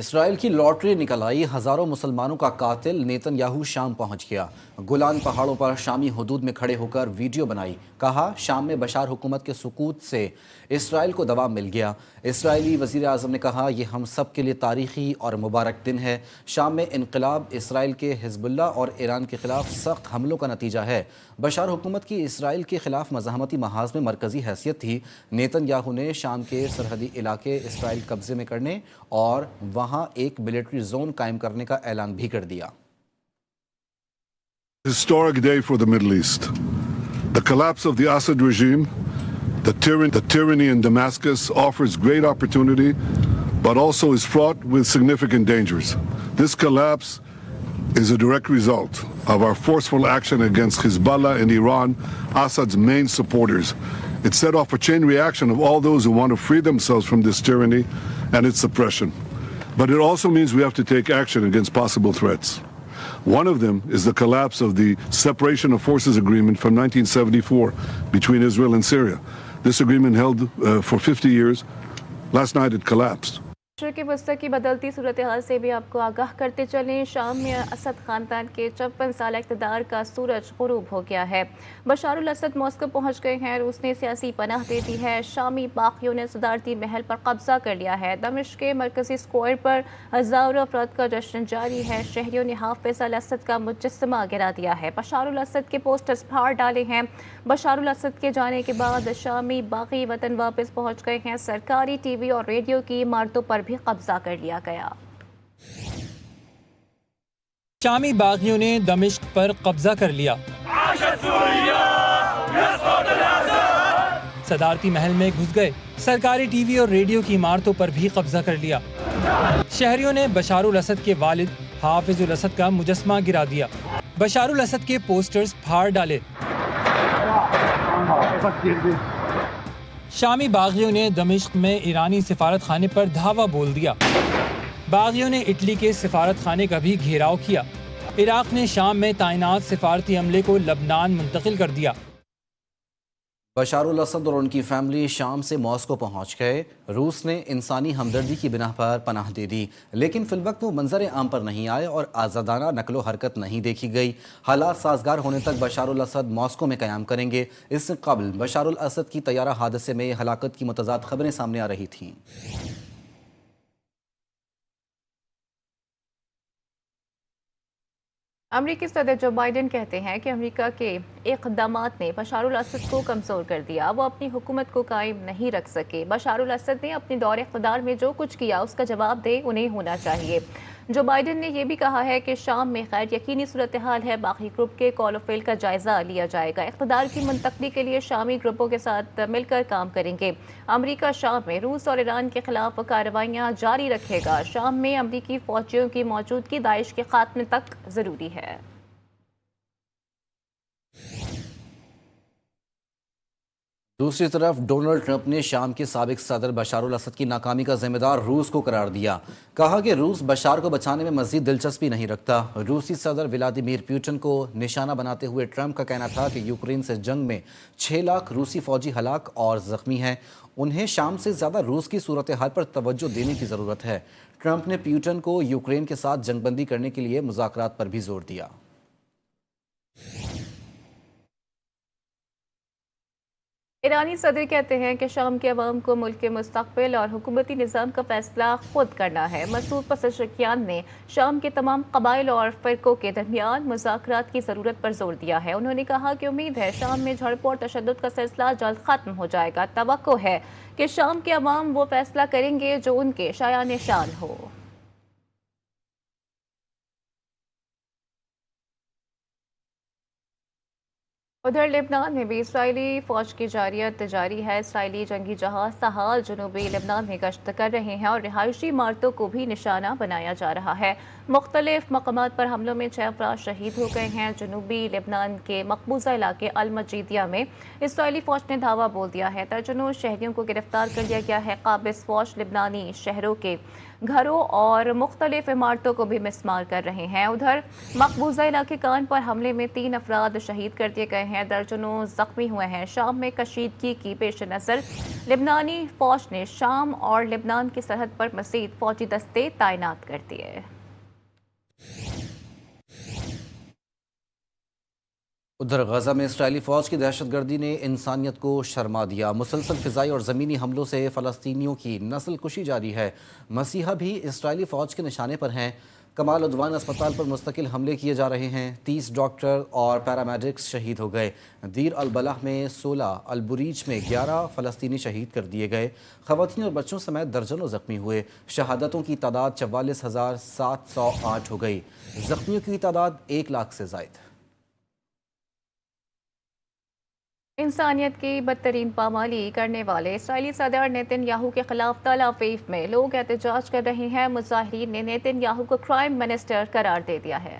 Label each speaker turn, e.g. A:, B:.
A: اسرائیل کی لاٹری نکل آئی، ہزاروں مسلمانوں کا قاتل نیتن یاہو شام پہنچ گیا۔ گولان پہاڑوں پر شامی حدود میں کھڑے ہو کر ویڈیو بنائی، کہا شام میں بشار حکومت کے سقوط سے اسرائیل کو دوام مل گیا۔ اسرائیلی وزیر اعظم نے کہا یہ ہم سب کے لیے تاریخی اور مبارک دن ہے۔ شام میں انقلاب اسرائیل کے حزب اللہ اور ایران کے خلاف سخت حملوں کا نتیجہ ہے۔ بشار حکومت کی اسرائیل کے خلاف مزاحمتی محاذ میں مرکزی حیثیت تھی۔ نیتن یاہو نے شام کے سرحدی علاقے اسرائیل قبضے میں کرنے اور وہاں ایک ملٹری زون قائم کرنے کا اعلان بھی کر دیا۔
B: Historic day for the Middle East. The collapse of the Assad regime, the tyranny in Damascus offers great opportunity, but also is fraught with significant dangers. This collapse is a direct result of our forceful action against Hezbollah in Iran, Assad's main supporters. It set off a chain reaction of all those who want to free themselves from this tyranny and its oppression. But it also means we have to take action against possible threats. One of them is the collapse of the Separation of Forces Agreement from 1974 between Israel and Syria. This agreement held for 50 years. Last night it collapsed.
C: مشرق وسطی کی بدلتی صورتحال سے بھی آپ کو آگاہ کرتے چلیں۔ شام میں اسد خاندان کے 54 سالہ اقتدار کا سورج غروب ہو گیا ہے۔ بشار الاسد ماسکو پہنچ گئے ہیں، روس نے سیاسی پناہ دے دی ہے۔ شامی باغیوں نے صدارتی محل پر قبضہ کر لیا ہے۔ دمشق کے مرکزی اسکوائر پر ہزاروں افراد کا جشن جاری ہے۔ شہریوں نے حافظ الاسد کا مجسمہ گرا دیا ہے۔ بشار الاسد کے پوسٹرز پھاڑ ڈالے ہیں۔ بشار الاسد کے جانے کے بعد شامی باغی وطن واپس پہنچ گئے ہیں۔ سرکاری ٹی وی اور ریڈیو کی عمارتوں پر بھی قبضہ کر لیا گیا۔
D: شامی باغیوں نے دمشق پر قبضہ کر لیا۔ صدارتی محل میں گھس گئے۔ سرکاری ٹی وی اور ریڈیو کی عمارتوں پر بھی قبضہ کر لیا۔ شہریوں نے بشار الاسد کے والد حافظ الاسد کا مجسمہ گرا دیا۔ بشار الاسد کے پوسٹرز پھاڑ ڈالے۔ شامی باغیوں نے دمشق میں ایرانی سفارت خانے پر دھاوا بول دیا۔ باغیوں نے اٹلی کے سفارت خانے کا بھی گھیراؤ کیا۔ عراق نے شام میں تعینات سفارتی عملے کو لبنان منتقل کر دیا۔
A: بشار الاسد اور ان کی فیملی شام سے ماسکو پہنچ گئے۔ روس نے انسانی ہمدردی کی بنا پر پناہ دے دی، لیکن فی الوقت وہ منظر عام پر نہیں آئے اور آزادانہ نقل و حرکت نہیں دیکھی گئی۔ حالات سازگار ہونے تک بشار الاسد ماسکو میں قیام کریں گے۔ اس سے قبل بشار الاسد کی طیارہ حادثے میں ہلاکت کی متضاد خبریں سامنے آ رہی تھیں۔
C: امریکی صدر جو بائیڈن کہتے ہیں کہ امریکہ کے اقدامات نے بشار الاسد کو کمزور کر دیا، وہ اپنی حکومت کو قائم نہیں رکھ سکے۔ بشار الاسد نے اپنے دور اقتدار میں جو کچھ کیا اس کا جواب دے انہیں ہونا چاہیے۔ جو بائیڈن نے یہ بھی کہا ہے کہ شام میں غیر یقینی صورتحال ہے، باقی گروپ کے کال و فیل کا جائزہ لیا جائے گا۔ اقتدار کی منتقلی کے لیے شامی گروپوں کے ساتھ مل کر کام کریں گے۔ امریکہ شام میں روس اور ایران کے خلاف کارروائیاں جاری رکھے گا۔ شام میں امریکی فوجیوں کی موجودگی داعش کے خاتمے تک ضروری ہے۔
A: دوسری طرف ڈونلڈ ٹرمپ نے شام کے سابق صدر بشار الاسد کی ناکامی کا ذمہ دار روس کو قرار دیا۔ کہا کہ روس بشار کو بچانے میں مزید دلچسپی نہیں رکھتا۔ روسی صدر ولادیمیر پوٹن کو نشانہ بناتے ہوئے ٹرمپ کا کہنا تھا کہ یوکرین سے جنگ میں 6 لاکھ روسی فوجی ہلاک اور زخمی ہیں۔ انہیں شام سے زیادہ روس کی صورتحال پر توجہ دینے کی ضرورت ہے۔ ٹرمپ نے پوٹن کو یوکرین کے ساتھ جنگ بندی کرنے کے لیے مذاکرات پر بھی زور دیا۔
C: ایرانی صدر کہتے ہیں کہ شام کے عوام کو ملک کے مستقبل اور حکومتی نظام کا فیصلہ خود کرنا ہے۔ مسعود پزشکیان نے شام کے تمام قبائل اور فرقوں کے درمیان مذاکرات کی ضرورت پر زور دیا ہے۔ انہوں نے کہا کہ امید ہے شام میں جھڑپوں اور تشدد کا سلسلہ جلد ختم ہو جائے گا۔ توقع ہے کہ شام کے عوام وہ فیصلہ کریں گے جو ان کے شایان شان ہو۔ ادھر لبنان میں بھی اسرائیلی فوج کی جارحیت جاری ہے۔ اسرائیلی جنگی جہاز تاحال جنوبی لبنان میں گشت کر رہے ہیں اور رہائشی عمارتوں کو بھی نشانہ بنایا جا رہا ہے۔ مختلف مقامات پر حملوں میں 6 افراد شہید ہو گئے ہیں۔ جنوبی لبنان کے مقبوضہ علاقے المجیدیہ میں اسرائیلی فوج نے دھاوا بول دیا ہے۔ درجنوں شہریوں کو گرفتار کر لیا گیا ہے۔ قابض فوج لبنانی شہروں کے گھروں اور مختلف عمارتوں کو بھی مسمار کر رہے ہیں۔ ادھر مقبوضہ علاقے کان پر حملے میں 3 افراد شہید کر دیے گئے ہیں، درجنوں زخمی ہوئے ہیں۔ شام میں کشیدگی کی پیش نظر لبنانی فوج نے شام اور لبنان کی سرحد پر مزید فوجی دستے تعینات کر دیے۔
A: ادھر غزہ میں اسرائیلی فوج کی دہشت گردی نے انسانیت کو شرما دیا۔ مسلسل فضائی اور زمینی حملوں سے فلسطینیوں کی نسل کشی جاری ہے۔ مسیحا بھی اسرائیلی فوج کے نشانے پر ہیں۔ کمال عدوان اسپتال پر مستقل حملے کیے جا رہے ہیں۔ 30 ڈاکٹر اور پیرامیڈکس شہید ہو گئے۔ دیر البلح میں 16، البریج میں 11 فلسطینی شہید کر دیے گئے۔ خواتین اور بچوں سمیت درجنوں زخمی ہوئے۔ شہادتوں کی تعداد 44,708 ہو گئی۔ زخمیوں کی تعداد 1 لاکھ سے زائد۔
C: انسانیت کی بدترین پامالی کرنے والے اسرائیلی صدر نیتن یاہو کے خلاف تل ابیب میں لوگ احتجاج کر رہے ہیں۔ مظاہرین نے نیتن یاہو کو کرائم منسٹر قرار دے دیا ہے۔